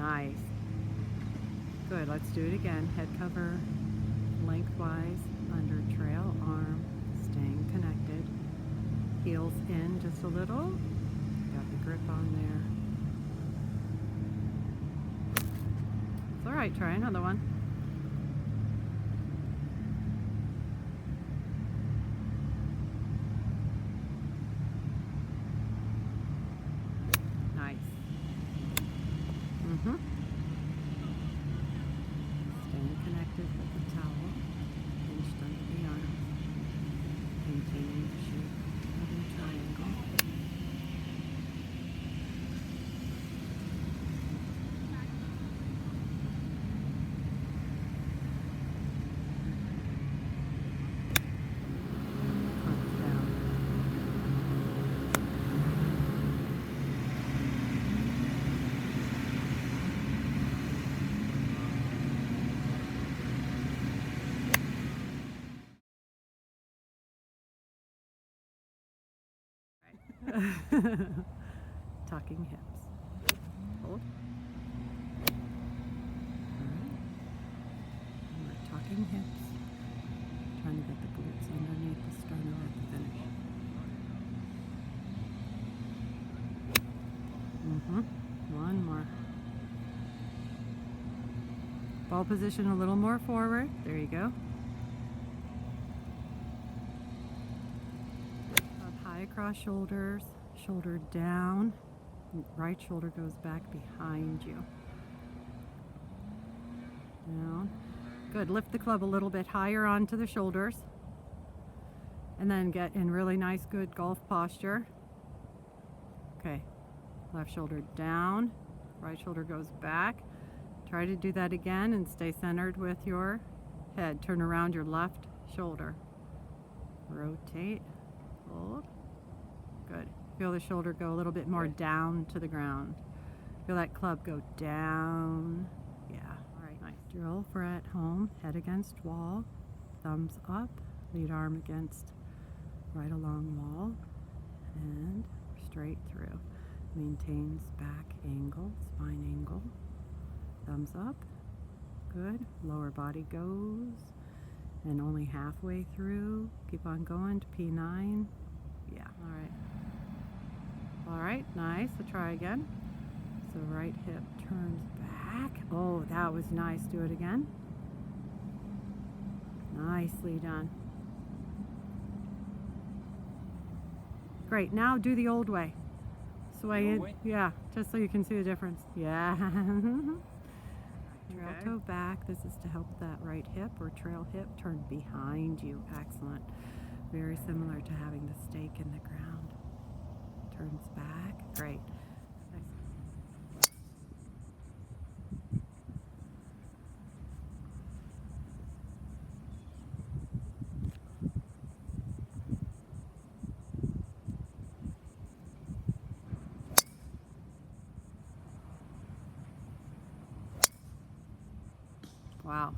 Nice. Good, let's do it again. Head cover lengthwise under trail arm, staying connected. Heels in just a little. Got the grip on there. It's all right, try another one. Nice. Staying connected with the towel, pinched under the arms, maintaining the shape of your triangle. Tucking hips. Hold. Alright. And we're tucking hips. Trying to get the glutes underneath the sternum at the finish. One more. Ball position a little more forward. There you go. Across shoulders, shoulder down, right shoulder goes back behind you. Down. Good, lift the club a little bit higher onto the shoulders. And then get in really nice, good golf posture. Okay, left shoulder down, right shoulder goes back. Try to do that again and stay centered with your head. Turn around your left shoulder. Rotate, hold. Good. Feel the shoulder go a little bit more down to the ground. Feel that club go down. Yeah. All right. Nice. Drill for at home. Head against wall. Thumbs up. Lead arm against right along wall. And straight through. Maintains back angle, spine angle. Thumbs up. Good. Lower body goes. And only halfway through. Keep on going to P9. Yeah. All right. All right, nice. So try again. So right hip turns back. Oh, that was nice. Do it again. Nicely done. Great. Now do the old way. Sway in. Yeah, just so you can see the difference. Yeah. Trail toe back. This is to help that right hip or trail hip turn behind you. Excellent. Very similar to having the stake in the ground. Turns back. Great. Wow.